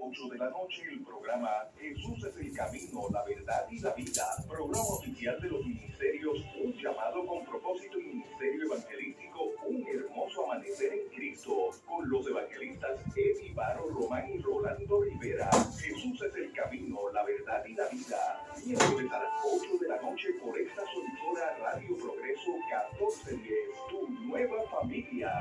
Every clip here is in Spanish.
8 de la noche el programa Jesús es el camino, la verdad y la vida, programa oficial de los ministerios Un llamado con propósito y ministerio evangelístico Un hermoso amanecer en Cristo, con los evangelistas Eddie Baro Román y Rolando Rivera. Jesús es el camino, la verdad y la vida, miércoles a las 8 de la noche por esta emisora Radio Progreso 1410, tu nueva familia.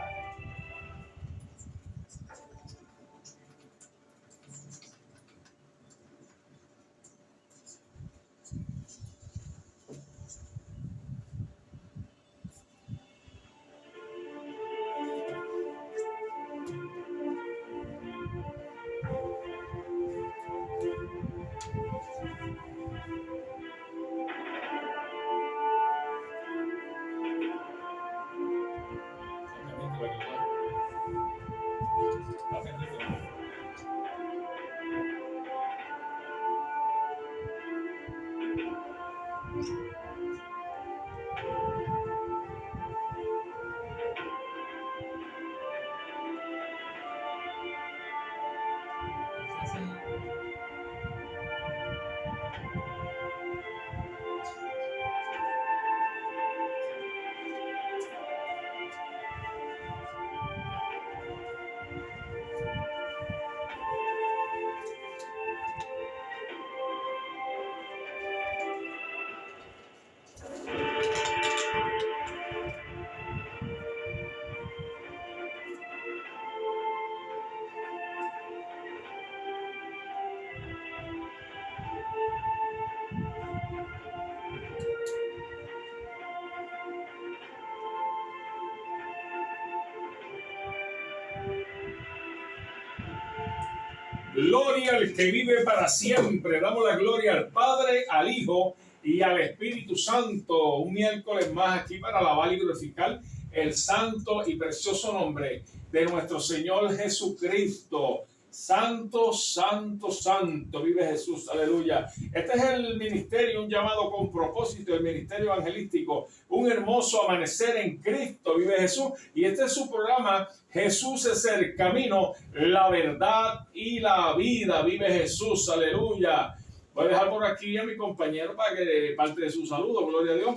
Gloria al que vive para siempre. Damos la gloria al Padre, al Hijo y al Espíritu Santo. Un miércoles más aquí para alabar y glorificar el santo y precioso nombre de nuestro Señor Jesucristo. Santo, santo, santo, vive Jesús, aleluya. Este es el ministerio, un llamado con propósito, el ministerio evangelístico, un hermoso amanecer en Cristo, vive Jesús. Y este es su programa, Jesús es el camino, la verdad y la vida, vive Jesús, aleluya. Voy a dejar por aquí a mi compañero para que parte de su saludo, gloria a Dios.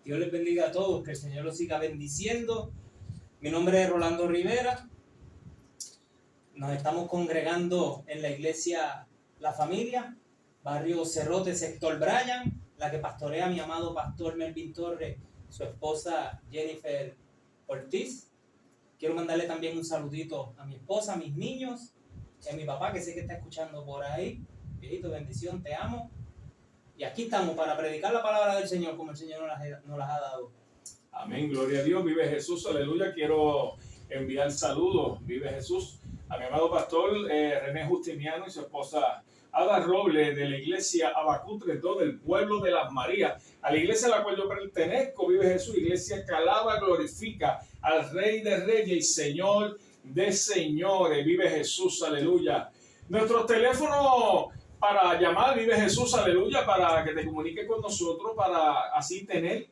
Dios les bendiga a todos, que el Señor los siga bendiciendo. Mi nombre es Rolando Rivera. Nos estamos congregando en la iglesia La Familia, barrio Cerrote, sector Bryan, la que pastorea mi amado pastor Melvin Torres, su esposa Jennifer Ortiz. Quiero mandarle también un saludito a mi esposa, a mis niños, y a mi papá, que sé que está escuchando por ahí. Viejito, bendición, te amo. Y aquí estamos para predicar la palabra del Señor como el Señor nos las ha dado. Amén, gloria a Dios, vive Jesús, aleluya. Quiero enviar saludos, vive Jesús, a mi amado pastor René Justiniano y su esposa Ada Robles de la iglesia Abacú 32 del pueblo de Las Marías, a la iglesia a la cual yo pertenezco, vive Jesús, iglesia que alaba, glorifica al Rey de Reyes y Señor de Señores, vive Jesús, aleluya. Nuestro teléfono para llamar, vive Jesús, aleluya, para que te comuniques con nosotros, para así tener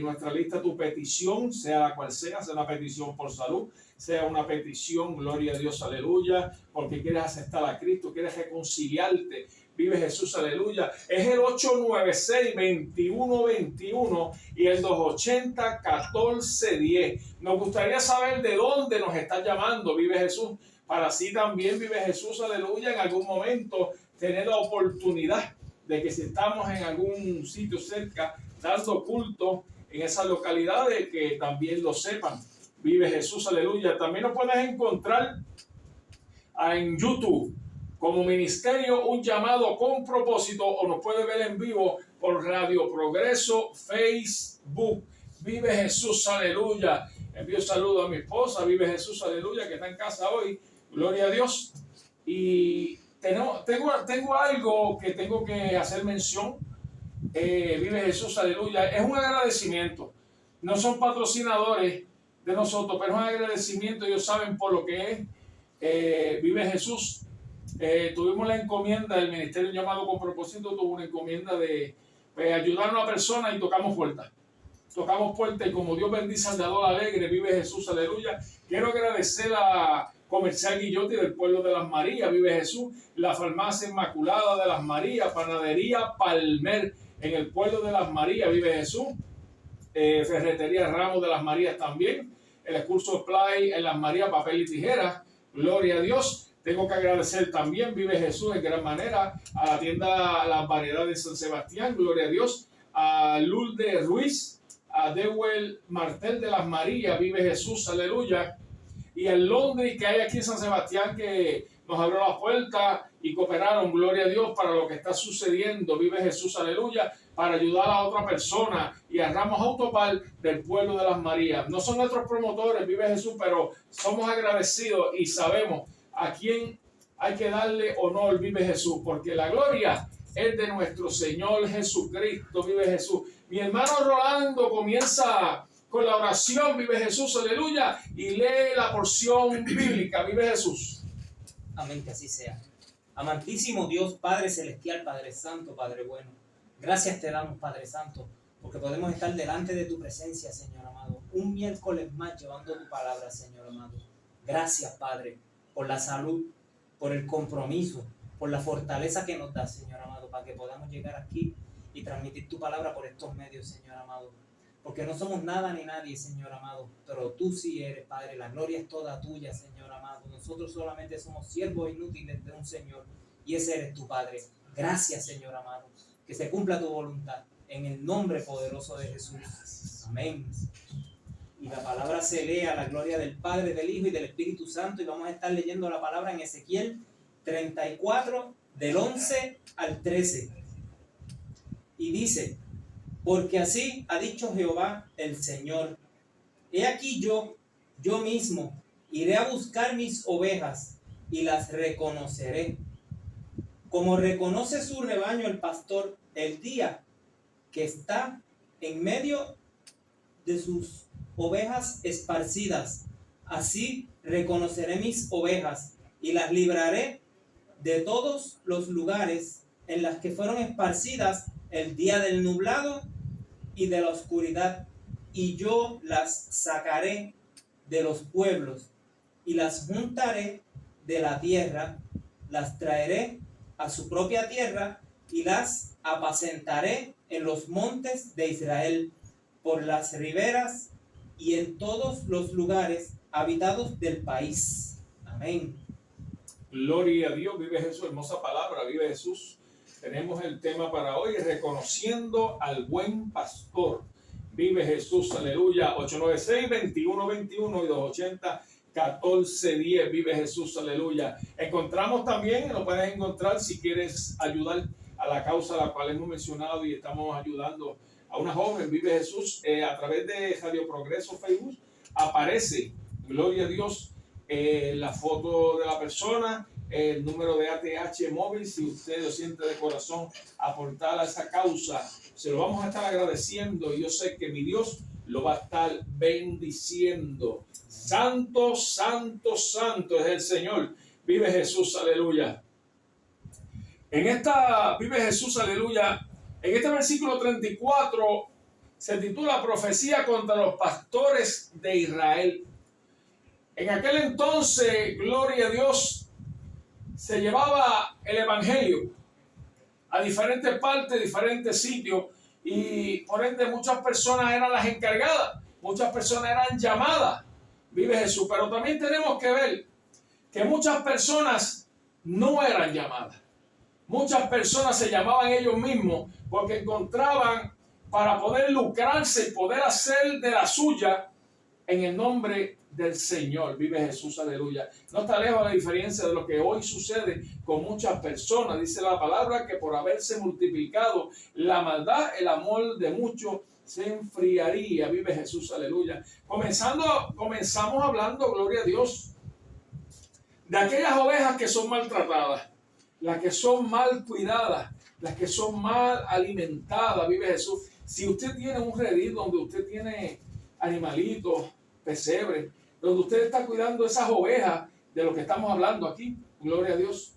nuestra lista tu petición, sea la cual sea una petición por salud, sea una petición, gloria a Dios, aleluya, porque quieres aceptar a Cristo, quieres reconciliarte, vive Jesús, aleluya. Es el 896-2121 y el 280-1410. Nos gustaría saber de dónde nos estás llamando, vive Jesús, para así también, vive Jesús, aleluya, en algún momento tener la oportunidad de que si estamos en algún sitio cerca dando culto en esas localidades, que también lo sepan, vive Jesús, aleluya. También nos puedes encontrar en YouTube como ministerio Un Llamado con Propósito, o nos puedes ver en vivo por Radio Progreso Facebook, vive Jesús, aleluya. Envío saludo a mi esposa, vive Jesús, aleluya, que está en casa hoy, gloria a Dios. Y tengo algo que tengo que hacer mención, vive Jesús, aleluya. Es un agradecimiento, no son patrocinadores de nosotros, pero es un agradecimiento, ellos saben por lo que es, vive Jesús. Tuvimos la encomienda, el ministerio Llamado con Propósito tuvo una encomienda de ayudar a una persona y tocamos puertas y como Dios bendice al dador alegre, vive Jesús, aleluya. Quiero agradecer a Comercial Guillotti del pueblo de Las Marías, vive Jesús. La farmacia Inmaculada de Las Marías, panadería Palmer en el pueblo de Las Marías, vive Jesús. Ferretería Ramos de Las Marías también. El Excurso Play en Las Marías, papel y tijeras. Gloria a Dios. Tengo que agradecer también, vive Jesús en gran manera, a la tienda Las Variedades de San Sebastián, gloria a Dios. A Lourdes Ruiz, a Dewell Martel de Las Marías, vive Jesús, aleluya. Y el Londres que hay aquí en San Sebastián, que nos abrió la puerta y cooperaron, gloria a Dios, para lo que está sucediendo, vive Jesús, aleluya, para ayudar a otra persona. Y a Ramos Autopal del pueblo de Las Marías. No son nuestros promotores, vive Jesús, pero somos agradecidos y sabemos a quién hay que darle honor, vive Jesús, porque la gloria es de nuestro Señor Jesucristo, vive Jesús. Mi hermano Rolando comienza con la oración, vive Jesús, aleluya, y lee la porción bíblica, vive Jesús. Amén, que así sea. Amantísimo Dios, Padre Celestial, Padre Santo, Padre bueno, gracias te damos, Padre Santo, porque podemos estar delante de tu presencia, Señor amado, un miércoles más llevando tu palabra, Señor amado. Gracias, Padre, por la salud, por el compromiso, por la fortaleza que nos da, Señor amado, para que podamos llegar aquí y transmitir tu palabra por estos medios, Señor amado. Porque no somos nada ni nadie, Señor amado, pero tú sí eres, Padre. La gloria es toda tuya, Señor amado. Nosotros solamente somos siervos inútiles de un Señor y ese eres tu Padre. Gracias, Señor amado. Que se cumpla tu voluntad en el nombre poderoso de Jesús. Amén. Y la palabra se lee a la gloria del Padre, del Hijo y del Espíritu Santo. Y vamos a estar leyendo la palabra en Ezequiel 34, del 11 al 13. Y dice: porque así ha dicho Jehová el Señor, he aquí yo mismo, iré a buscar mis ovejas y las reconoceré, como reconoce su rebaño el pastor el día que está en medio de sus ovejas esparcidas. Así reconoceré mis ovejas y las libraré de todos los lugares en las que fueron esparcidas el día del nublado y de la oscuridad, y yo las sacaré de los pueblos y las juntaré de la tierra, las traeré a su propia tierra y las apacentaré en los montes de Israel, por las riberas y en todos los lugares habitados del país. Amén. Gloria a Dios, vive Jesús, hermosa palabra, vive Jesús. Tenemos el tema para hoy, reconociendo al buen pastor. Vive Jesús, aleluya. 896-2121 y 280-1410. Vive Jesús, aleluya. Encontramos también, lo puedes encontrar si quieres ayudar a la causa a la cual hemos mencionado y estamos ayudando a una joven, vive Jesús, a través de Radio Progreso Facebook. Aparece, gloria a Dios, la foto de la persona, el número de ATH móvil. Si usted lo siente de corazón aportar a esa causa, se lo vamos a estar agradeciendo y yo sé que mi Dios lo va a estar bendiciendo. Santo, santo, santo es el Señor. Vive Jesús, aleluya. Vive Jesús, aleluya. En este versículo 34 se titula Profecía contra los pastores de Israel. En aquel entonces, gloria a Dios, se llevaba el evangelio a diferentes partes, diferentes sitios, y por ende muchas personas eran las encargadas, muchas personas eran llamadas, vive Jesús, pero también tenemos que ver que muchas personas no eran llamadas, muchas personas se llamaban ellos mismos porque encontraban para poder lucrarse y poder hacer de la suya en el nombre del Señor. Vive Jesús, aleluya. No está lejos la diferencia de lo que hoy sucede con muchas personas. Dice la palabra que por haberse multiplicado la maldad, el amor de muchos se enfriaría. Vive Jesús, aleluya. Comenzamos hablando, gloria a Dios, de aquellas ovejas que son maltratadas, las que son mal cuidadas, las que son mal alimentadas. Vive Jesús. Si usted tiene un redil donde usted tiene animalitos, pesebre, donde usted está cuidando esas ovejas de lo que estamos hablando aquí, gloria a Dios,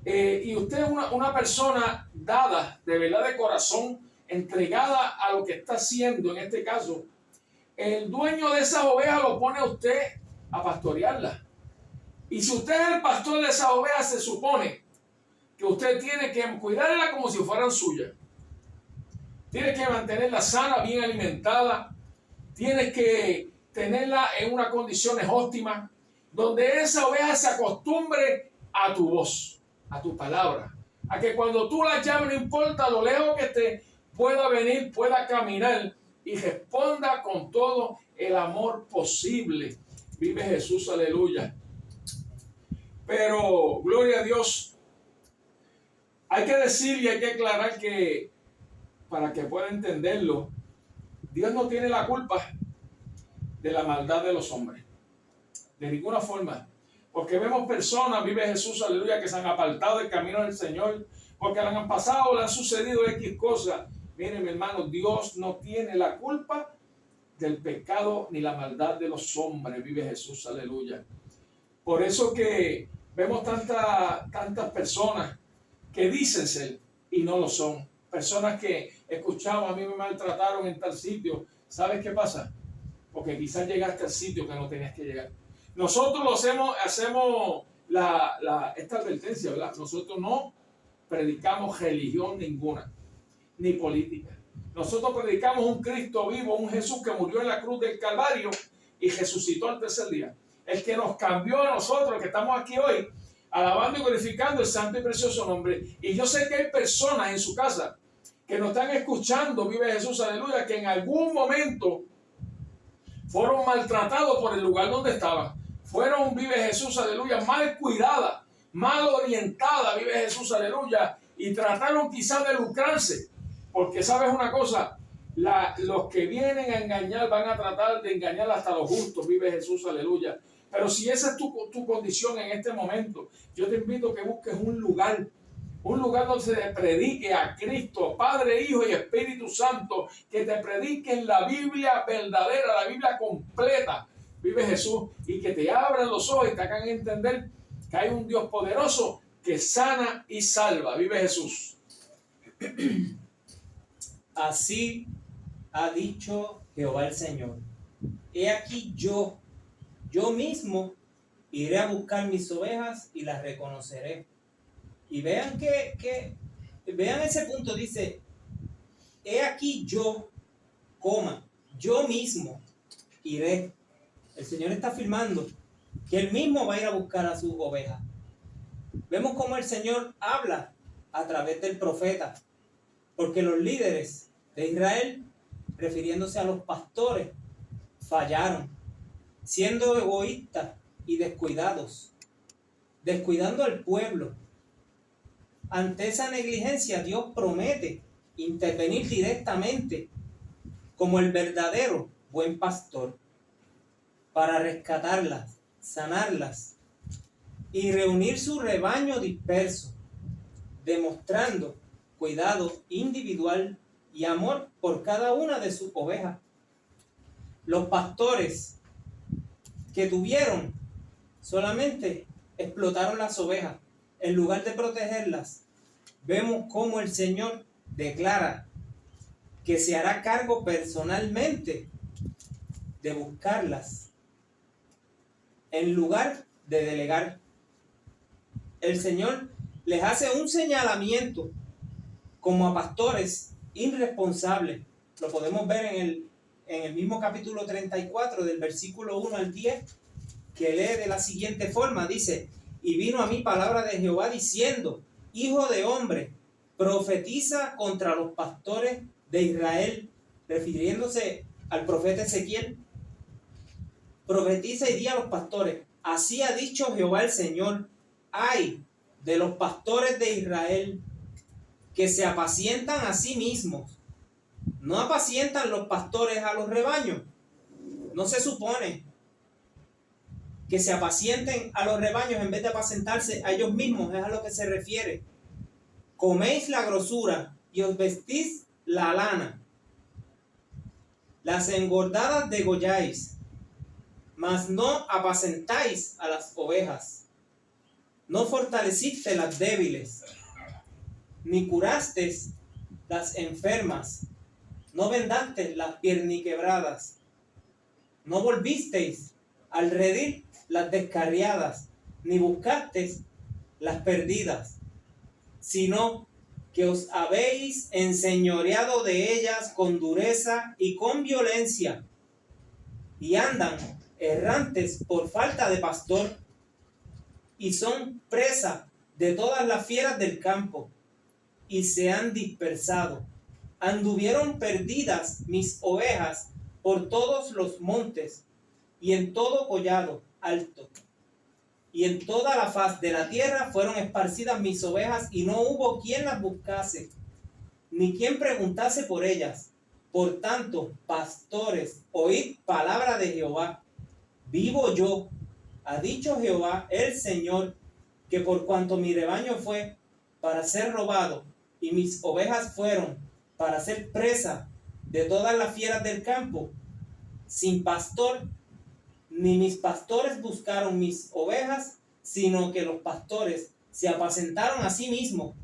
y usted es una persona dada, de verdad, de corazón, entregada a lo que está haciendo, en este caso, el dueño de esas ovejas lo pone a usted a pastorearlas, Y si usted es el pastor de esas ovejas, se supone que usted tiene que cuidarla como si fueran suyas. Tiene que mantenerla sana, bien alimentada. Tiene que tenerla en unas condiciones óptimas, donde esa oveja se acostumbre a tu voz, a tu palabra, a que cuando tú la llames, no importa lo lejos que esté, pueda venir, pueda caminar y responda con todo el amor posible. Vive Jesús, aleluya. Pero, gloria a Dios, hay que decir y hay que aclarar que, para que pueda entenderlo, Dios no tiene la culpa de la maldad de los hombres, de ninguna forma. Porque vemos personas, vive Jesús, aleluya, que se han apartado del camino del Señor, porque le han pasado, le han sucedido X cosas. Miren, mi hermano, Dios no tiene la culpa del pecado ni la maldad de los hombres, vive Jesús, aleluya. Por eso que vemos tantas personas que dicen ser y no lo son. Personas que escuchamos, a mí me maltrataron en tal sitio. ¿Sabes qué pasa? Porque quizás llegaste al sitio que no tenías que llegar. Nosotros lo hacemos esta advertencia, ¿verdad? Nosotros no predicamos religión ninguna, ni política. Nosotros predicamos un Cristo vivo, un Jesús que murió en la cruz del Calvario y resucitó al tercer día. El que nos cambió a nosotros, que estamos aquí hoy, alabando y glorificando el santo y precioso nombre. Y yo sé que hay personas en su casa que nos están escuchando, vive Jesús, aleluya, que en algún momento fueron maltratados por el lugar donde estaban. Fueron, vive Jesús, aleluya, mal cuidadas, mal orientadas, vive Jesús, aleluya, y trataron quizás de lucrarse. Porque sabes una cosa, los que vienen a engañar van a tratar de engañar hasta los justos, vive Jesús, aleluya. Pero si esa es tu condición en este momento, yo te invito a que busques un lugar donde se te predique a Cristo, Padre, Hijo y Espíritu Santo, que te prediquen la Biblia verdadera, la Biblia completa, vive Jesús, y que te abran los ojos y te hagan entender que hay un Dios poderoso que sana y salva, vive Jesús. Así ha dicho Jehová el Señor. He aquí yo mismo iré a buscar mis ovejas y las reconoceré. Y vean vean ese punto, dice, he aquí yo mismo iré. El Señor está afirmando que Él mismo va a ir a buscar a sus ovejas. Vemos cómo el Señor habla a través del profeta, porque los líderes de Israel, refiriéndose a los pastores, fallaron, siendo egoístas y descuidados, descuidando al pueblo. Ante esa negligencia, Dios promete intervenir directamente como el verdadero buen pastor para rescatarlas, sanarlas y reunir su rebaño disperso, demostrando cuidado individual y amor por cada una de sus ovejas. Los pastores que tuvieron solamente explotaron las ovejas en lugar de protegerlas. Vemos cómo el Señor declara que se hará cargo personalmente de buscarlas en lugar de delegar. El Señor les hace un señalamiento como a pastores irresponsables. Lo podemos ver en el mismo capítulo 34 del versículo 1 al 10, que lee de la siguiente forma, dice: y vino a mí palabra de Jehová diciendo: hijo de hombre, profetiza contra los pastores de Israel, refiriéndose al profeta Ezequiel. Profetiza y di a los pastores: así ha dicho Jehová el Señor, ay de los pastores de Israel, que se apacientan a sí mismos. No apacientan los pastores a los rebaños. No se supone que se apacienten a los rebaños en vez de apacentarse a ellos mismos, es a lo que se refiere. Coméis la grosura y os vestís la lana. Las engordadas degolláis, mas no apacentáis a las ovejas. No fortaleciste las débiles, ni curasteis las enfermas. No vendasteis las pierniquebradas. No volvisteis al redil las descarriadas, ni buscasteis las perdidas, sino que os habéis enseñoreado de ellas con dureza y con violencia, y andan errantes por falta de pastor, y son presa de todas las fieras del campo, y se han dispersado. Anduvieron perdidas mis ovejas por todos los montes, y en todo collado alto, y en toda la faz de la tierra fueron esparcidas mis ovejas, y no hubo quien las buscase, ni quien preguntase por ellas. Por tanto, pastores, oíd palabra de Jehová. Vivo yo, ha dicho Jehová el Señor, que por cuanto mi rebaño fue para ser robado, y mis ovejas fueron para ser presa de todas las fieras del campo, sin pastor, ni mis pastores buscaron mis ovejas, sino que los pastores se apacentaron a sí mismos,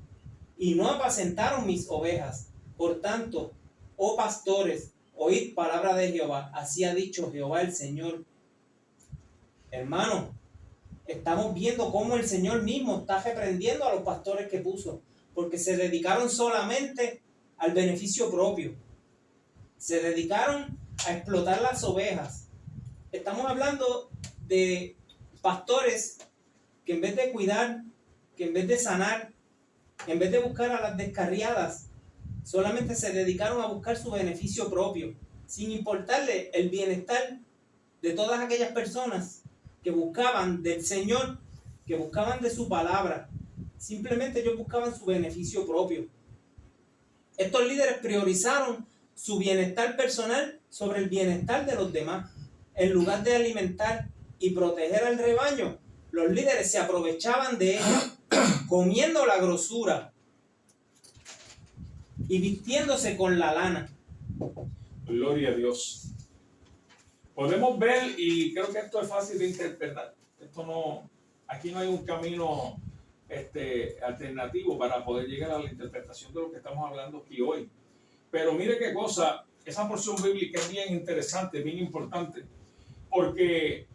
y no apacentaron mis ovejas. Por tanto, oh pastores, oíd palabra de Jehová, así ha dicho Jehová el Señor. Hermano, estamos viendo cómo el Señor mismo está reprendiendo a los pastores que puso, porque se dedicaron solamente al beneficio propio. Se dedicaron a explotar las ovejas. Estamos hablando de pastores que en vez de cuidar, que en vez de sanar, en vez de buscar a las descarriadas, solamente se dedicaron a buscar su beneficio propio, sin importarle el bienestar de todas aquellas personas que buscaban del Señor, que buscaban de su palabra. Simplemente ellos buscaban su beneficio propio. Estos líderes priorizaron su bienestar personal sobre el bienestar de los demás. En lugar de alimentar y proteger al rebaño, los líderes se aprovechaban de ellos, comiendo la grosura y vistiéndose con la lana. Gloria a Dios. Podemos ver, y creo que esto es fácil de interpretar. Aquí no hay un camino alternativo para poder llegar a la interpretación de lo que estamos hablando aquí hoy. Pero mire qué cosa, esa porción bíblica es bien interesante, bien importante, porque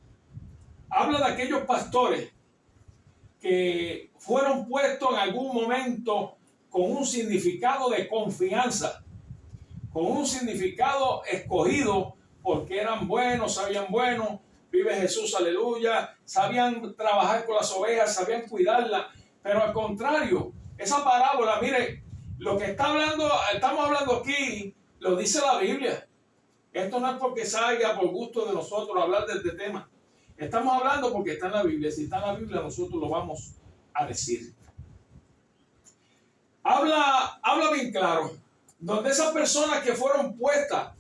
habla de aquellos pastores que fueron puestos en algún momento con un significado de confianza, con un significado escogido, porque eran buenos, sabían bueno, vive Jesús, aleluya, sabían trabajar con las ovejas, sabían cuidarlas, pero al contrario, esa parábola, mire, lo que estamos hablando aquí, lo dice la Biblia. Esto no es porque salga por gusto de nosotros hablar de este tema. Estamos hablando porque está en la Biblia. Si está en la Biblia, nosotros lo vamos a decir. Habla bien claro, donde esas personas que fueron puestas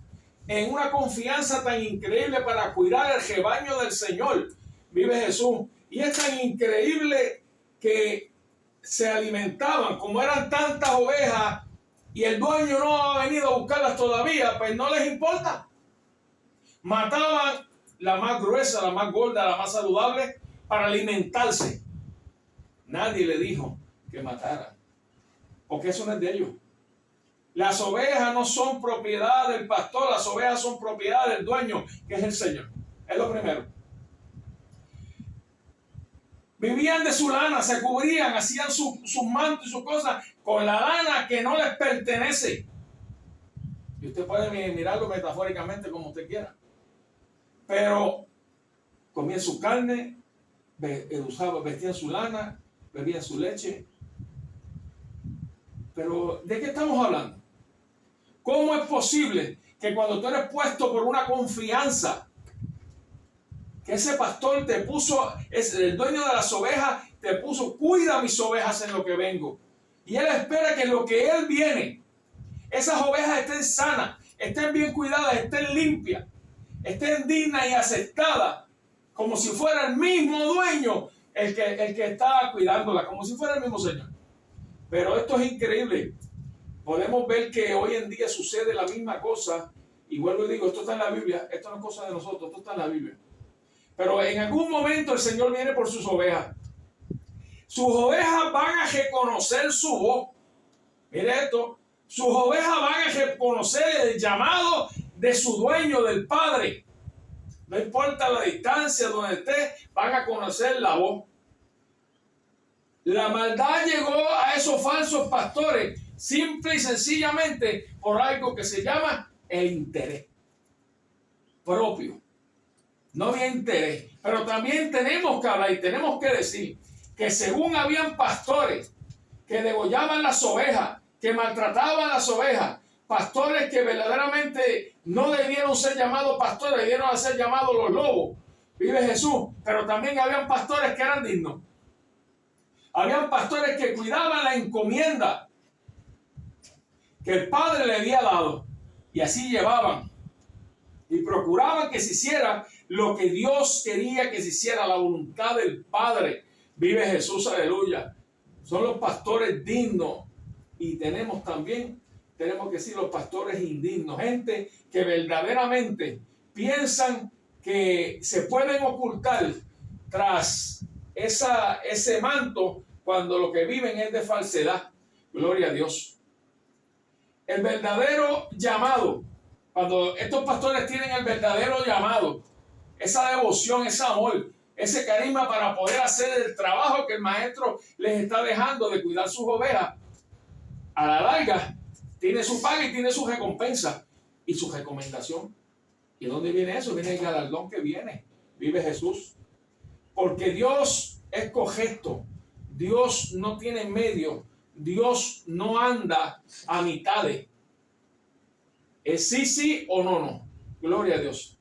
en una confianza tan increíble para cuidar el rebaño del Señor, vive Jesús, y es tan increíble que se alimentaban, como eran tantas ovejas y el dueño no ha venido a buscarlas todavía, pues no les importa. Mataban la más gruesa, la más gorda, la más saludable para alimentarse. Nadie le dijo que mataran, porque eso no es de ellos. Las ovejas no son propiedad del pastor, las ovejas son propiedad del dueño, que es el Señor. Es lo primero. Vivían de su lana, se cubrían, hacían sus mantos y sus cosas con la lana que no les pertenece. Y usted puede mirarlo metafóricamente como usted quiera. Pero comían su carne, vestían su lana, bebían su leche. Pero ¿de qué estamos hablando? ¿Cómo es posible que cuando tú eres puesto por una confianza, que ese pastor te puso, es el dueño de las ovejas, te puso, cuida mis ovejas en lo que vengo? Y él espera que en lo que él viene, esas ovejas estén sanas, estén bien cuidadas, estén limpias, estén dignas y aceptadas, como si fuera el mismo dueño el que está cuidándola, como si fuera el mismo Señor. Pero esto es increíble. Podemos ver que hoy en día sucede la misma cosa. Y vuelvo y digo, esto está en la Biblia. Esto no es cosa de nosotros, esto está en la Biblia. Pero en algún momento el Señor viene por sus ovejas. Sus ovejas van a reconocer su voz. Mire esto. Sus ovejas van a reconocer el llamado de su dueño, del Padre. No importa la distancia donde esté, van a conocer la voz. La maldad llegó a esos falsos pastores simple y sencillamente por algo que se llama el interés propio. No había interés. Pero también tenemos que hablar y tenemos que decir que según habían pastores que degollaban las ovejas, que maltrataban las ovejas, pastores que verdaderamente no debieron ser llamados pastores, debieron ser llamados los lobos. Vive Jesús. Pero también habían pastores que eran dignos. Habían pastores que cuidaban la encomienda que el Padre le había dado. Y así llevaban. Y procuraban que se hiciera lo que Dios quería que se hiciera, la voluntad del Padre. Vive Jesús, aleluya. Son los pastores dignos. Y tenemos también que decir los pastores indignos. Gente que verdaderamente piensan que se pueden ocultar tras ese manto cuando lo que viven es de falsedad. Gloria a Dios. El verdadero llamado, cuando estos pastores tienen el verdadero llamado, esa devoción, ese amor, ese carisma para poder hacer el trabajo que el maestro les está dejando de cuidar sus ovejas, a la larga tiene su paga y tiene su recompensa y su recomendación. ¿Y dónde viene eso? Viene el galardón que viene. Vive Jesús. Porque Dios es correcto. Dios no tiene medio. Dios no anda a mitades. Es sí, sí o no, no. Gloria a Dios.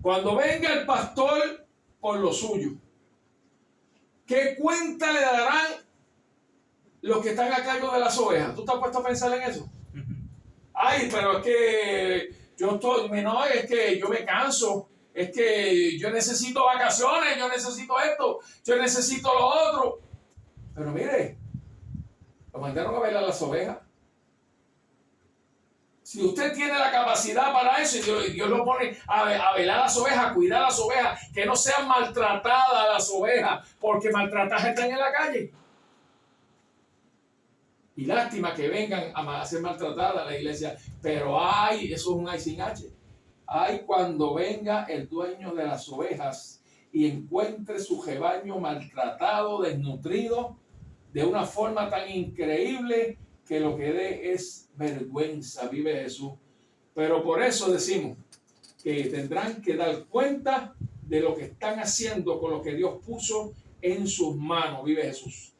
Cuando venga el pastor por lo suyo, ¿qué cuenta le darán los que están a cargo de las ovejas? ¿Tú te has puesto a pensar en eso? Ay, pero es que es que yo me canso, es que yo necesito vacaciones, yo necesito esto, yo necesito lo otro. Pero mire, lo mandaron a velar las ovejas. Si usted tiene la capacidad para eso y Dios lo pone a velar las ovejas, a cuidar las ovejas, que no sean maltratadas las ovejas, porque maltratadas están en la calle. Y lástima que vengan a ser maltratadas a la iglesia, pero eso es un ay sin H. Ay cuando venga el dueño de las ovejas y encuentre su rebaño maltratado, desnutrido, de una forma tan increíble que lo que dé es vergüenza. Vive Jesús. Pero por eso decimos que tendrán que dar cuenta de lo que están haciendo con lo que Dios puso en sus manos. Vive Jesús.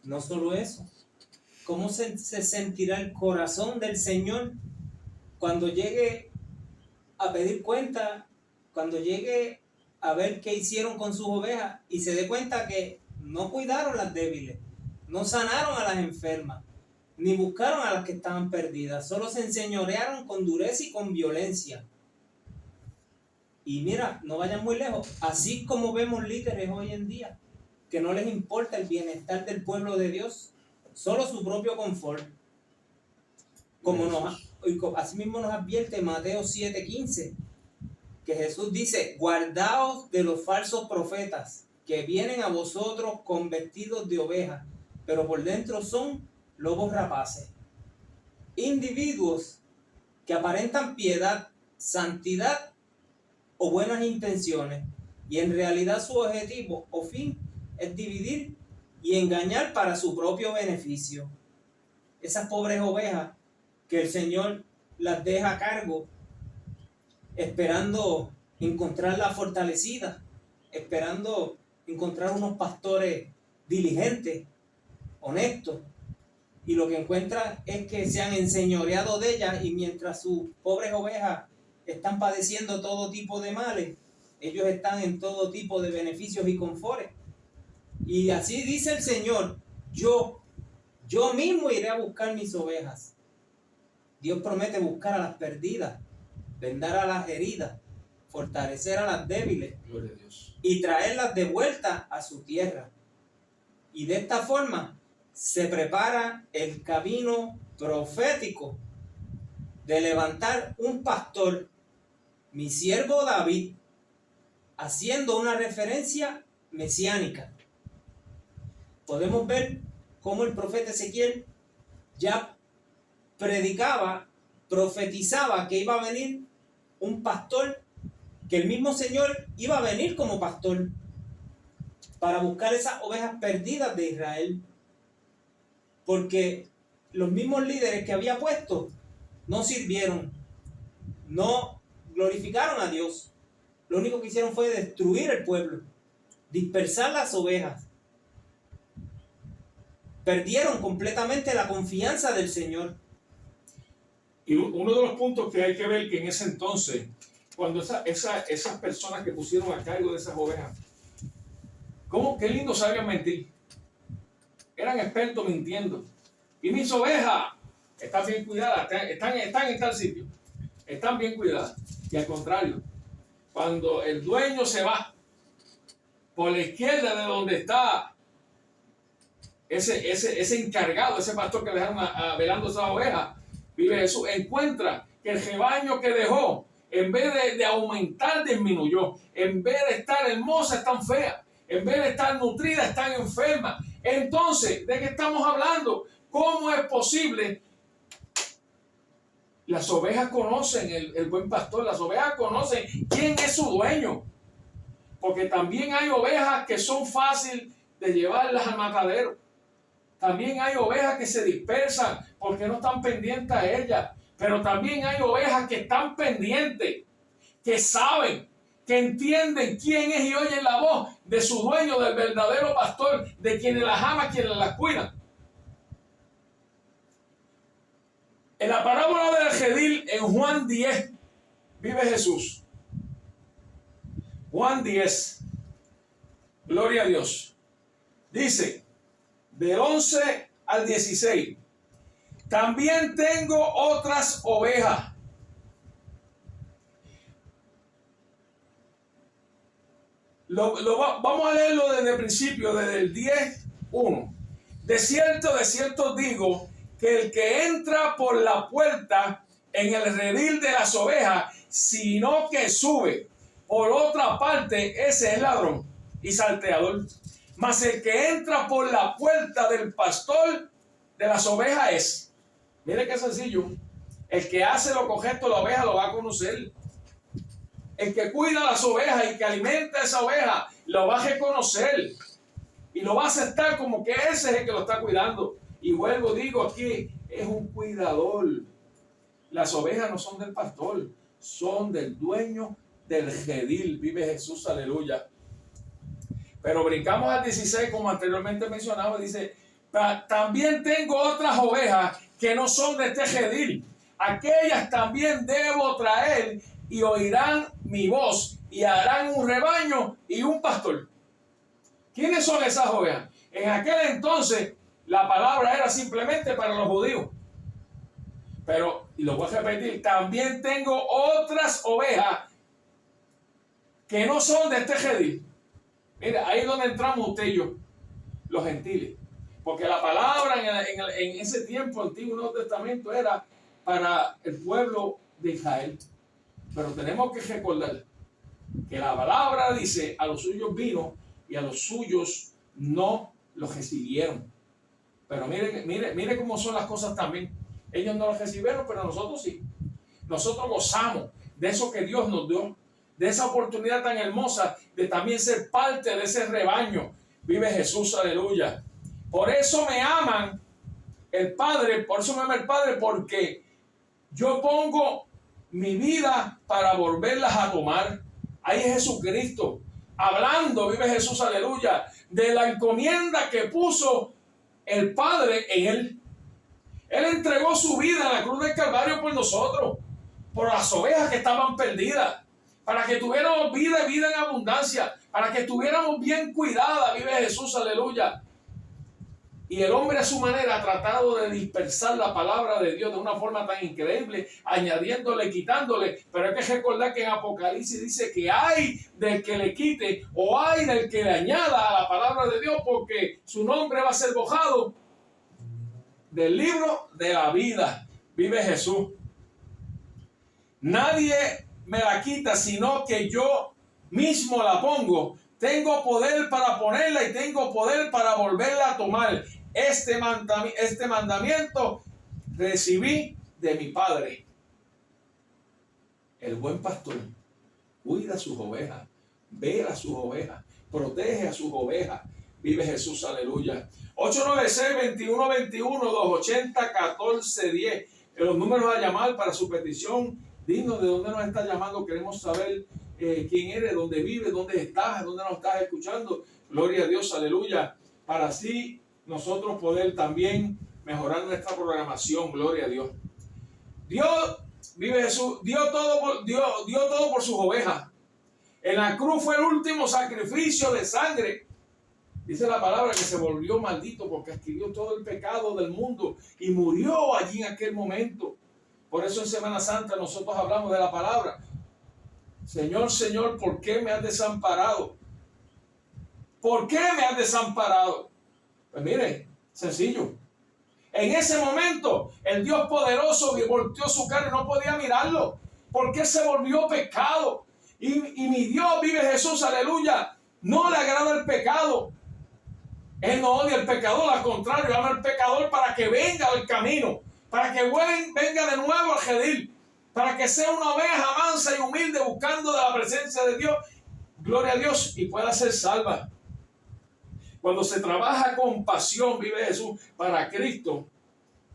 No solo eso. ¿Cómo se sentirá el corazón del Señor cuando llegue a pedir cuenta, cuando llegue a ver qué hicieron con sus ovejas y se dé cuenta que no cuidaron las débiles, no sanaron a las enfermas, ni buscaron a las que estaban perdidas, solo se enseñorearon con dureza y con violencia? Y mira, no vayan muy lejos, así como vemos líderes hoy en día, que no les importa el bienestar del pueblo de Dios, solo su propio confort. Así mismo nos advierte Mateo 7:15, que Jesús dice: guardaos de los falsos profetas, que vienen a vosotros con vestidos de oveja, pero por dentro son lobos rapaces. Individuos que aparentan piedad, santidad o buenas intenciones, y en realidad su objetivo o fin es dividir y engañar para su propio beneficio. Esas pobres ovejas que el Señor las deja a cargo, esperando encontrarlas fortalecidas, esperando encontrar unos pastores diligentes, honestos, y lo que encuentra es que se han enseñoreado de ellas, y mientras sus pobres ovejas están padeciendo todo tipo de males, ellos están en todo tipo de beneficios y confortes. Y así dice el Señor: yo mismo iré a buscar mis ovejas. Dios promete buscar a las perdidas, vendar a las heridas, fortalecer a las débiles, Gloria a Dios, y traerlas de vuelta a su tierra. Y de esta forma se prepara el camino profético de levantar un pastor, mi siervo David, haciendo una referencia mesiánica. Podemos ver cómo el profeta Ezequiel ya predicaba, profetizaba que iba a venir un pastor, que el mismo Señor iba a venir como pastor para buscar esas ovejas perdidas de Israel. Porque los mismos líderes que había puesto no sirvieron, no glorificaron a Dios. Lo único que hicieron fue destruir el pueblo, dispersar las ovejas. Perdieron completamente la confianza del Señor. Y uno de los puntos que hay que ver que en ese entonces, cuando esas personas que pusieron a cargo de esas ovejas, qué lindo sabían mentir. Eran expertos mintiendo. Y mis ovejas están bien cuidadas, están en tal sitio, están bien cuidadas. Y al contrario, cuando el dueño se va por la izquierda de donde está ese encargado, ese pastor que le dejaron velando esas ovejas, vive Jesús, encuentra que el rebaño que dejó, en vez de aumentar, disminuyó. En vez de estar hermosa, están feas. En vez de estar nutridas, están enfermas. Entonces, ¿de qué estamos hablando? ¿Cómo es posible? Las ovejas conocen el buen pastor, las ovejas conocen quién es su dueño. Porque también hay ovejas que son fáciles de llevarlas al matadero. También hay ovejas que se dispersan porque no están pendientes a ellas. Pero también hay ovejas que están pendientes, que saben, que entienden quién es y oyen la voz de su dueño, del verdadero pastor, de quienes las ama, quienes las cuidan. En la parábola del redil, en Juan 10, vive Jesús. Juan 10, gloria a Dios. Dice, del 11 al 16, también tengo otras ovejas. Vamos a leerlo desde el principio, desde el 10:1. De cierto digo, que el que entra por la puerta en el redil de las ovejas, sino que sube por otra parte, ese es ladrón y salteador. Mas el que entra por la puerta del pastor de las ovejas es. Mire qué sencillo. El que hace lo correcto, la oveja lo va a conocer. El que cuida las ovejas y que alimenta a esa oveja, lo va a reconocer. Y lo va a aceptar como que ese es el que lo está cuidando. Y vuelvo, digo aquí, es un cuidador. Las ovejas no son del pastor, son del dueño del redil. Vive Jesús, aleluya. Pero brincamos al 16, como anteriormente mencionaba, dice, también tengo otras ovejas que no son de este redil. Aquellas también debo traer y oirán mi voz y harán un rebaño y un pastor. ¿Quiénes son esas ovejas? En aquel entonces la palabra era simplemente para los judíos. Pero, y lo voy a repetir, también tengo otras ovejas que no son de este redil. Mira, ahí es donde entramos usted y yo, los gentiles. Porque la palabra en ese tiempo, Antiguo y Nuevo Testamento, era para el pueblo de Israel. Pero tenemos que recordar que la palabra dice, a los suyos vino y a los suyos no los recibieron. Pero mire cómo son las cosas también. Ellos no los recibieron, pero nosotros sí. Nosotros gozamos de eso que Dios nos dio, de esa oportunidad tan hermosa de también ser parte de ese rebaño. Vive Jesús, aleluya. Por eso me aman el Padre, por eso me ama el Padre, porque yo pongo mi vida para volverlas a tomar. Ahí es Jesucristo hablando, vive Jesús, aleluya, de la encomienda que puso el Padre en él. Él entregó su vida en la cruz del Calvario por nosotros, por las ovejas que estaban perdidas, para que tuviéramos vida y vida en abundancia, para que estuviéramos bien cuidadas, vive Jesús, aleluya. Y el hombre a su manera ha tratado de dispersar la palabra de Dios de una forma tan increíble, añadiéndole, quitándole. Pero hay que recordar que en Apocalipsis dice que hay del que le quite o hay del que le añada a la palabra de Dios, porque su nombre va a ser borrado del libro de la vida. Vive Jesús. Nadie me la quita, sino que yo mismo la pongo. Tengo poder para ponerla y tengo poder para volverla a tomar. Este mandamiento recibí de mi Padre. El buen pastor cuida sus ovejas, vela sus ovejas, protege a sus ovejas. Vive Jesús, aleluya. 896-2121-280-1410. Los números a llamar para su petición. Dinos de dónde nos está llamando. Queremos saber quién eres, dónde vives, dónde estás, dónde nos estás escuchando. Gloria a Dios, aleluya. Para así nosotros poder también mejorar nuestra programación. Gloria a Dios. Dios, vive Jesús, dio todo por sus ovejas. En la cruz fue el último sacrificio de sangre. Dice la palabra que se volvió maldito porque adquirió todo el pecado del mundo y murió allí en aquel momento. Por eso en Semana Santa nosotros hablamos de la palabra. Señor, Señor, ¿por qué me has desamparado? ¿Por qué me has desamparado? Pues mire, sencillo. En ese momento el Dios poderoso volteó su cara y no podía mirarlo porque se volvió pecado. Y mi Dios, vive Jesús, aleluya, no le agrada el pecado. Él no odia el pecador, al contrario, ama al pecador para que venga al camino, para que venga de nuevo al redil, para que sea una oveja mansa y humilde buscando de la presencia de Dios, gloria a Dios, y pueda ser salva. Cuando se trabaja con pasión, vive Jesús, para Cristo,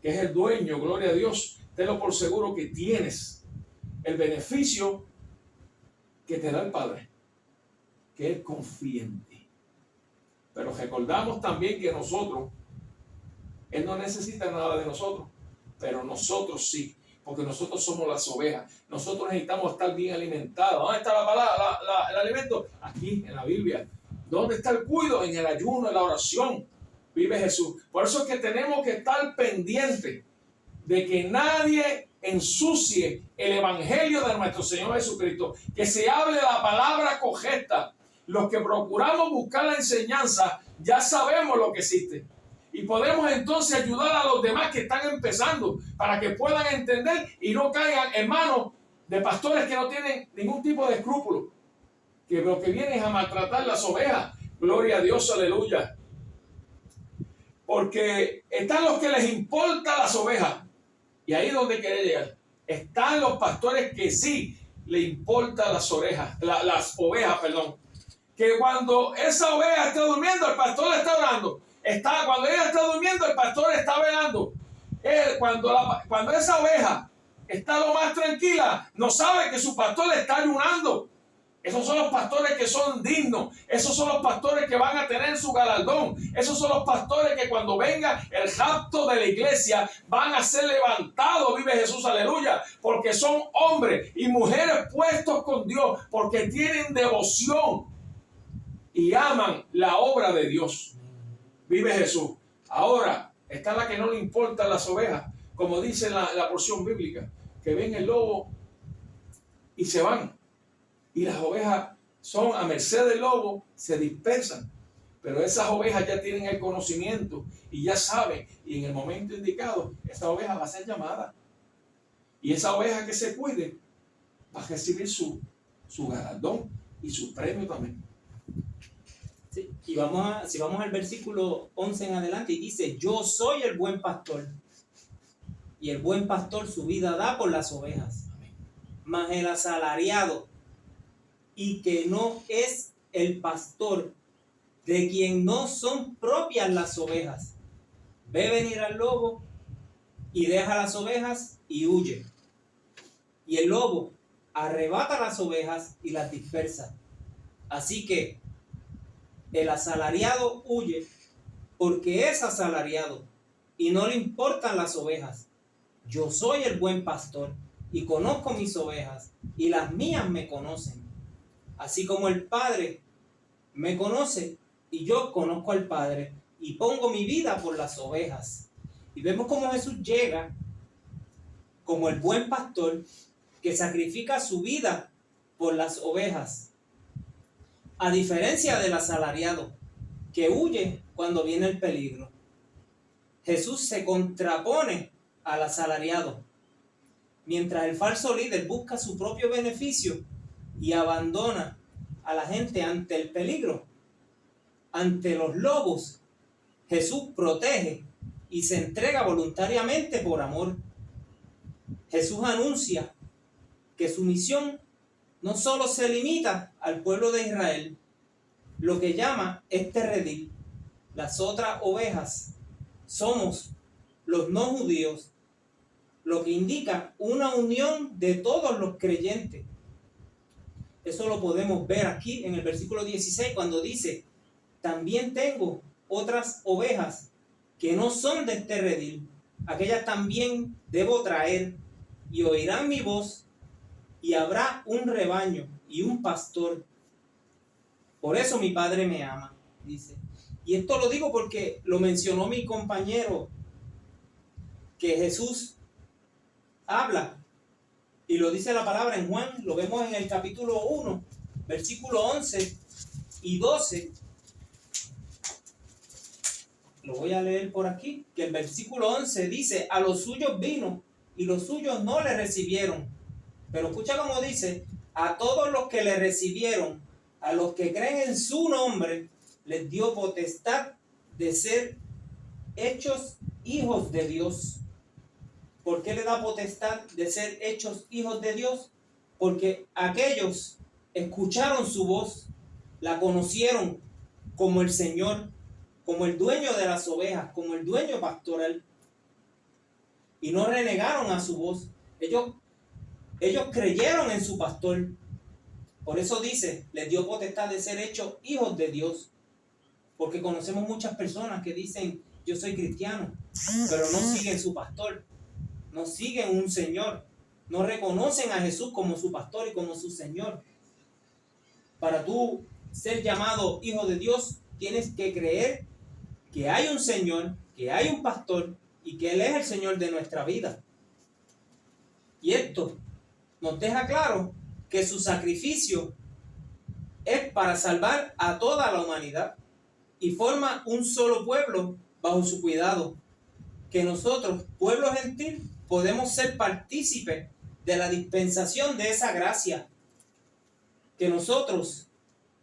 que es el dueño, gloria a Dios, tenlo por seguro que tienes el beneficio que te da el Padre, que Él confía en ti. Pero recordamos también que nosotros, Él no necesita nada de nosotros, pero nosotros sí, porque nosotros somos las ovejas. Nosotros necesitamos estar bien alimentados. ¿Dónde está la palabra, el alimento? Aquí, en la Biblia. ¿Dónde está el cuidado? En el ayuno, en la oración. Vive Jesús. Por eso es que tenemos que estar pendientes de que nadie ensucie el evangelio de nuestro Señor Jesucristo, que se hable la palabra correcta. Los que procuramos buscar la enseñanza ya sabemos lo que existe y podemos entonces ayudar a los demás que están empezando para que puedan entender y no caigan en manos de pastores que no tienen ningún tipo de escrúpulo, que lo que vienen es a maltratar las ovejas. Gloria a Dios, aleluya. Porque están los que les importa las ovejas. Y ahí es donde quería llegar. Están los pastores que sí le importan las ovejas, que cuando esa oveja está durmiendo, el pastor le está orando. Cuando ella está durmiendo, el pastor está velando. Cuando esa oveja está lo más tranquila, no sabe que su pastor le está ayunando. Esos son los pastores que son dignos. Esos son los pastores que van a tener su galardón. Esos son los pastores que cuando venga el rapto de la iglesia van a ser levantados, vive Jesús, aleluya, porque son hombres y mujeres puestos con Dios, porque tienen devoción y aman la obra de Dios. Vive Jesús. Ahora está la que no le importan las ovejas, como dice la porción bíblica, que ven el lobo y se van. Y las ovejas son a merced del lobo, se dispersan. Pero esas ovejas ya tienen el conocimiento y ya saben. Y en el momento indicado, esa oveja va a ser llamada. Y esa oveja que se cuide va a recibir su galardón y su premio también. Sí, y si vamos al versículo 11 en adelante, y dice: yo soy el buen pastor, y el buen pastor su vida da por las ovejas. Mas el asalariado, y que no es el pastor, de quien no son propias las ovejas, ve venir al lobo y deja las ovejas y huye. Y el lobo arrebata las ovejas y las dispersa. Así que el asalariado huye porque es asalariado y no le importan las ovejas. Yo soy el buen pastor y conozco mis ovejas y las mías me conocen. Así como el Padre me conoce y yo conozco al Padre y pongo mi vida por las ovejas. Y vemos cómo Jesús llega como el buen pastor que sacrifica su vida por las ovejas. A diferencia del asalariado que huye cuando viene el peligro. Jesús se contrapone al asalariado. Mientras el falso líder busca su propio beneficio y abandona a la gente ante el peligro, ante los lobos, Jesús protege y se entrega voluntariamente por amor. Jesús anuncia que su misión no solo se limita al pueblo de Israel, lo que llama este redil. Las otras ovejas somos los no judíos, lo que indica una unión de todos los creyentes. Eso lo podemos ver aquí en el versículo 16 cuando dice: también tengo otras ovejas que no son de este redil, aquellas también debo traer, y oirán mi voz, y habrá un rebaño y un pastor. Por eso mi Padre me ama, dice. Y esto lo digo porque lo mencionó mi compañero, que Jesús habla, y lo dice la palabra en Juan, lo vemos en el capítulo 1, versículo 11 y 12. Lo voy a leer por aquí, que el versículo 11 dice: a los suyos vino, y los suyos no le recibieron. Pero escucha cómo dice: a todos los que le recibieron, a los que creen en su nombre, les dio potestad de ser hechos hijos de Dios. ¿Por qué le da potestad de ser hechos hijos de Dios? Porque aquellos escucharon su voz, la conocieron como el Señor, como el dueño de las ovejas, como el dueño pastoral, y no renegaron a su voz. Ellos creyeron en su pastor. Por eso dice, les dio potestad de ser hechos hijos de Dios. Porque conocemos muchas personas que dicen: yo soy cristiano, pero no siguen su pastor, no siguen un Señor, no reconocen a Jesús como su pastor y como su Señor. Para tú ser llamado hijo de Dios, tienes que creer que hay un Señor, que hay un pastor y que Él es el Señor de nuestra vida. Y esto nos deja claro que su sacrificio es para salvar a toda la humanidad y forma un solo pueblo bajo su cuidado, que nosotros, pueblo gentil, podemos ser partícipes de la dispensación de esa gracia, que nosotros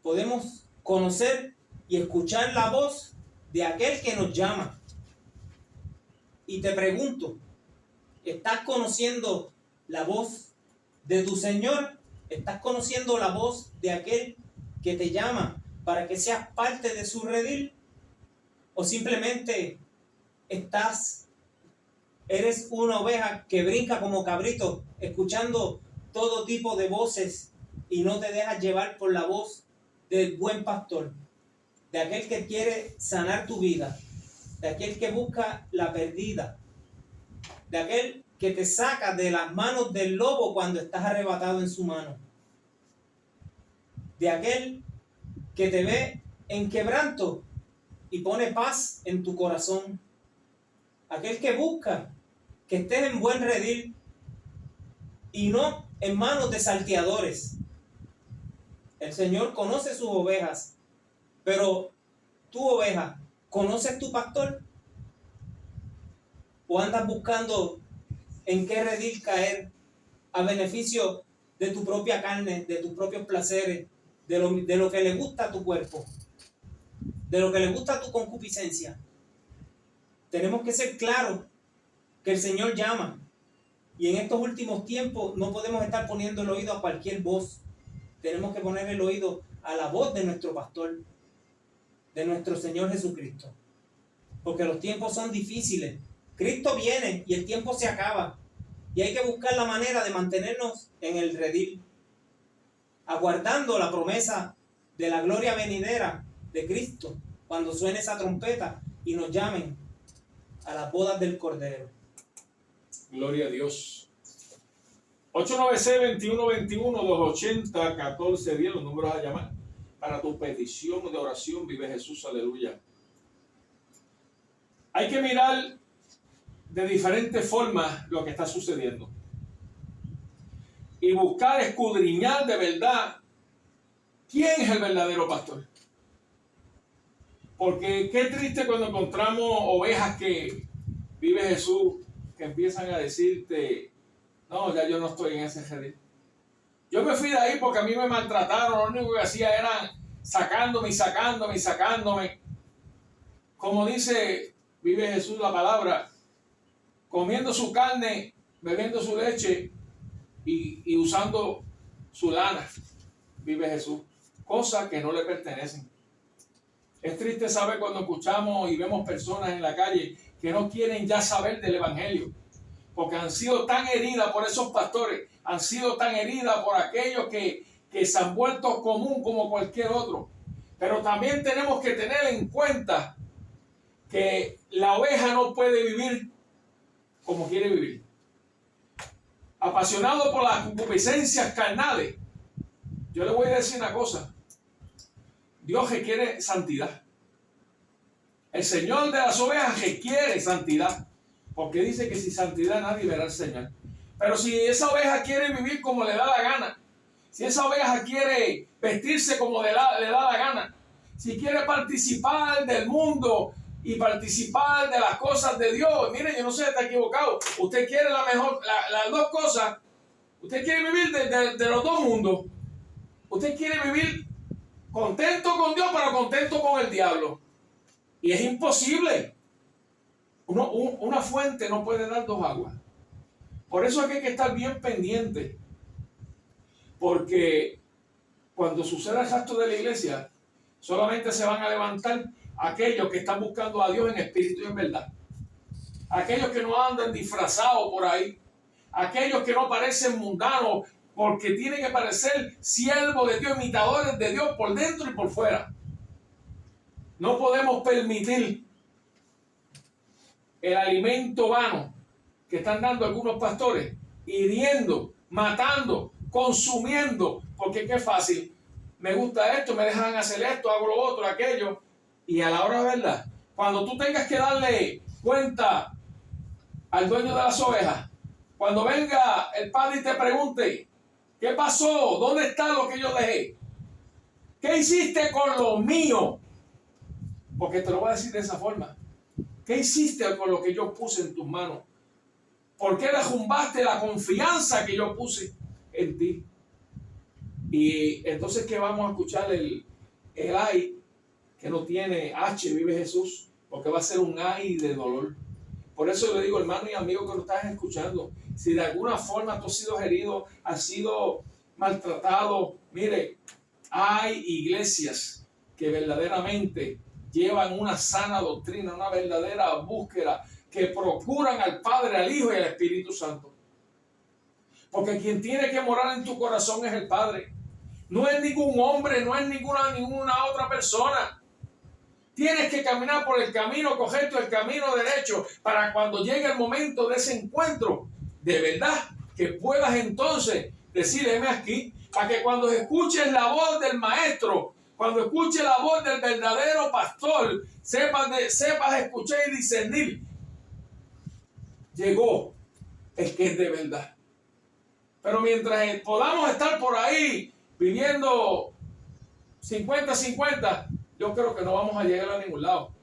podemos conocer y escuchar la voz de aquel que nos llama. Y te pregunto, ¿estás conociendo la voz de tu Señor? ¿Estás conociendo la voz de aquel que te llama para que seas parte de su redil? ¿O simplemente eres una oveja que brinca como cabrito, escuchando todo tipo de voces y no te dejas llevar por la voz del buen pastor, de aquel que quiere sanar tu vida, de aquel que busca la perdida, de aquel que te saca de las manos del lobo cuando estás arrebatado en su mano, de aquel que te ve en quebranto y pone paz en tu corazón, aquel que busca que estés en buen redil y no en manos de salteadores. El Señor conoce sus ovejas, pero tu oveja, ¿conoces tu pastor? ¿O andas buscando en qué redil caer a beneficio de tu propia carne, de tus propios placeres, de lo que le gusta a tu cuerpo, de lo que le gusta a tu concupiscencia? Tenemos que ser claros que el Señor llama, y en estos últimos tiempos no podemos estar poniendo el oído a cualquier voz. Tenemos que poner el oído a la voz de nuestro pastor, de nuestro Señor Jesucristo, porque los tiempos son difíciles. Cristo viene y el tiempo se acaba, y hay que buscar la manera de mantenernos en el redil, aguardando la promesa de la gloria venidera de Cristo, cuando suene esa trompeta y nos llamen a las bodas del Cordero. Gloria a Dios. 896-2121-280-1410, los números a llamar para tu petición de oración. Vive Jesús, aleluya. Hay que mirar de diferentes formas lo que está sucediendo y buscar escudriñar de verdad quién es el verdadero pastor. Porque qué triste cuando encontramos ovejas que vive Jesús, que empiezan a decirte: no, ya yo no estoy en ese redil. Yo me fui de ahí porque a mí me maltrataron, lo único que hacía era sacándome. Como dice, vive Jesús la palabra, comiendo su carne, bebiendo su leche y usando su lana, vive Jesús, cosas que no le pertenecen. Es triste saber cuando escuchamos y vemos personas en la calle que no quieren ya saber del evangelio, porque han sido tan heridas por esos pastores, han sido tan heridas por aquellos que se han vuelto común como cualquier otro. Pero también tenemos que tener en cuenta que la oveja no puede vivir como quiere vivir. Apasionado por las concupiscencias carnales. Yo le voy a decir una cosa. Dios requiere santidad. El Señor de las ovejas requiere santidad. Porque dice que sin santidad nadie verá al Señor. Pero si esa oveja quiere vivir como le da la gana, si esa oveja quiere vestirse como le da la gana, si quiere participar del mundo y participar de las cosas de Dios, mire, yo no sé, está equivocado. Usted quiere las dos cosas. Usted quiere vivir de los dos mundos. Usted quiere vivir contento con Dios, pero contento con el diablo. Y es imposible. Una fuente no puede dar dos aguas. Por eso es que hay que estar bien pendiente. Porque cuando suceda el gasto de la iglesia, solamente se van a levantar aquellos que están buscando a Dios en espíritu y en verdad. Aquellos que no andan disfrazados por ahí. Aquellos que no parecen mundanos, porque tienen que parecer siervos de Dios, imitadores de Dios por dentro y por fuera. No podemos permitir el alimento vano que están dando algunos pastores, hiriendo, matando, consumiendo, porque qué fácil. Me gusta esto, me dejan hacer esto, hago lo otro, aquello. Y a la hora de verdad, cuando tú tengas que darle cuenta al dueño de las ovejas, cuando venga el padre y te pregunte, ¿qué pasó? ¿Dónde está lo que yo dejé? ¿Qué hiciste con lo mío? Porque te lo voy a decir de esa forma. ¿Qué hiciste con lo que yo puse en tus manos? ¿Por qué derrumbaste la confianza que yo puse en ti? Y entonces, ¿qué vamos a escuchar? El ay que no tiene H, vive Jesús, porque va a ser un ay de dolor. Por eso le digo, hermano y amigo que lo estás escuchando, si de alguna forma tú has sido herido, has sido maltratado, mire, hay iglesias que verdaderamente llevan una sana doctrina, una verdadera búsqueda, que procuran al Padre, al Hijo y al Espíritu Santo. Porque quien tiene que morar en tu corazón es el Padre. No es ningún hombre, no es ninguna otra persona. Tienes que caminar por el camino correcto, el camino derecho, para cuando llegue el momento de ese encuentro, de verdad, que puedas entonces decir, heme aquí, para que cuando escuches la voz del maestro, cuando escuches la voz del verdadero pastor, sepas escuchar y discernir. Llegó el que es de verdad. Pero mientras podamos estar por ahí viviendo 50-50, yo creo que no vamos a llegar a ningún lado.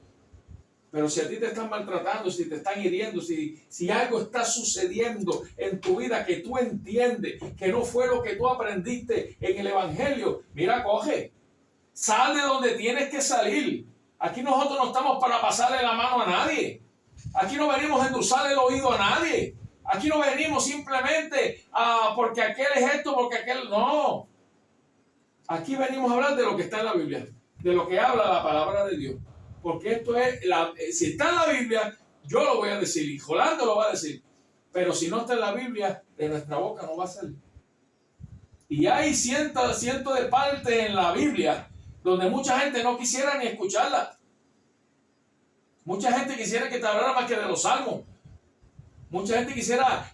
Pero si a ti te están maltratando, si te están hiriendo, si algo está sucediendo en tu vida que tú entiendes que no fue lo que tú aprendiste en el Evangelio, mira, coge, sal de donde tienes que salir. Aquí nosotros no estamos para pasarle la mano a nadie. Aquí no venimos a endulzarle el oído a nadie. Aquí no venimos simplemente porque aquel es esto, porque aquel no. Aquí venimos a hablar de lo que está en la Biblia, de lo que habla la palabra de Dios. Porque esto es, si está en la Biblia, yo lo voy a decir, y Rolando lo va a decir. Pero si no está en la Biblia, de nuestra boca no va a salir. Y hay cientos de partes en la Biblia donde mucha gente no quisiera ni escucharla. Mucha gente quisiera que te hablara más que de los salmos. Mucha gente quisiera,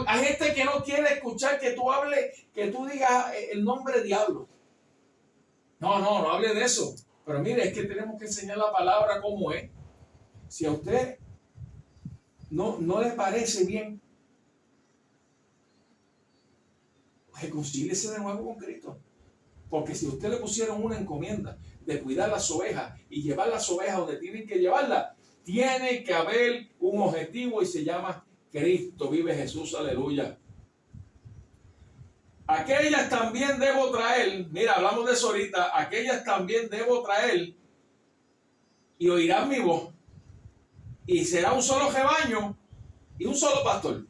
hay gente que no quiere escuchar que tú hables, que tú digas el nombre diablo. No hable de eso. Pero mire, es que tenemos que enseñar la palabra como es. Si a usted no le parece bien, reconcíliese de nuevo con Cristo. Porque si a usted le pusieron una encomienda de cuidar las ovejas y llevar las ovejas donde tienen que llevarlas, tiene que haber un objetivo y se llama Cristo. Vive Jesús, aleluya. Aquellas también debo traer, mira, hablamos de eso ahorita, aquellas también debo traer y oirán mi voz. Y será un solo rebaño y un solo pastor.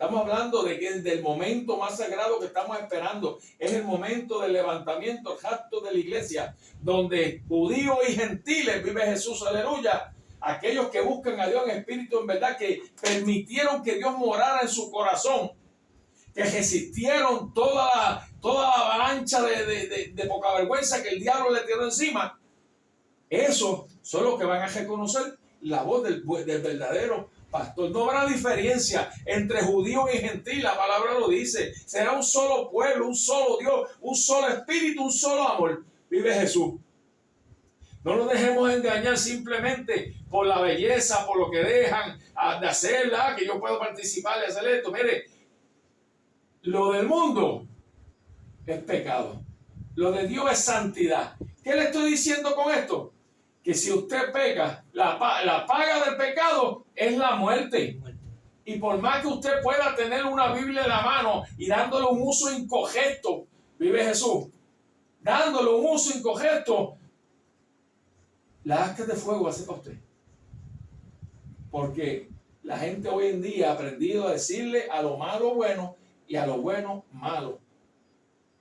Estamos hablando de que del momento más sagrado que estamos esperando. Es el momento del levantamiento, el rapto de la iglesia, donde judíos y gentiles vive Jesús, aleluya. Aquellos que buscan a Dios en espíritu, en verdad, que permitieron que Dios morara en su corazón, que resistieron toda la avalancha de poca vergüenza que el diablo le tiró encima. Esos son los que van a reconocer la voz del verdadero pastor. No habrá diferencia entre judío y gentil, la palabra lo dice. Será un solo pueblo, un solo Dios, un solo espíritu, un solo amor. Vive Jesús. No nos dejemos engañar simplemente por la belleza, por lo que dejan de hacerla, que yo puedo participar y hacer esto. Mire, lo del mundo es pecado. Lo de Dios es santidad. ¿Qué le estoy diciendo con esto? Que si usted peca, la paga del pecado es la muerte. Y por más que usted pueda tener una Biblia en la mano y dándole un uso incorrecto, vive Jesús, dándole un uso incorrecto, la asca de fuego hace para usted. Porque la gente hoy en día ha aprendido a decirle a lo malo bueno y a lo bueno malo.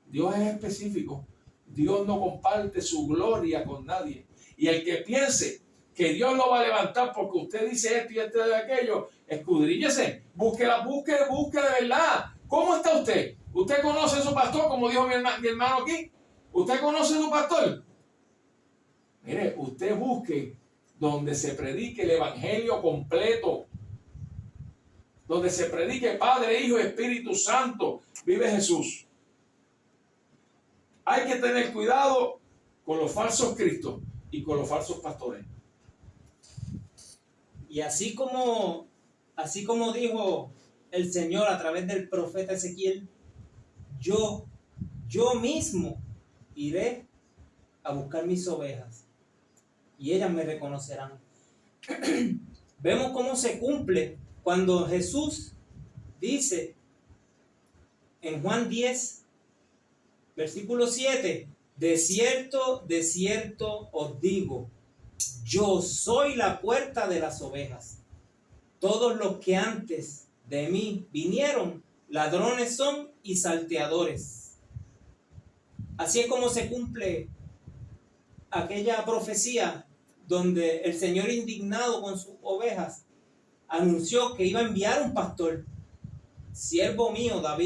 Dios es específico. Dios no comparte su gloria con nadie. Y el que piense que Dios lo va a levantar porque usted dice esto y esto y aquello, escudriñese, busque de verdad. ¿Cómo está usted? ¿Usted conoce a su pastor, como dijo mi hermano aquí? ¿Usted conoce a su pastor? Mire, usted busque donde se predique el evangelio completo, donde se predique Padre, Hijo y Espíritu Santo. Vive Jesús. Hay que tener cuidado con los falsos cristos y con los falsos pastores. Y así como dijo el Señor a través del profeta Ezequiel, yo mismo iré a buscar mis ovejas y ellas me reconocerán. Vemos cómo se cumple cuando Jesús dice en Juan 10, versículo 7, de cierto os digo, yo soy la puerta de las ovejas. Todos los que antes de mí vinieron, ladrones son y salteadores. Así es como se cumple aquella profecía donde el Señor, indignado con sus ovejas, anunció que iba a enviar un pastor, siervo mío David.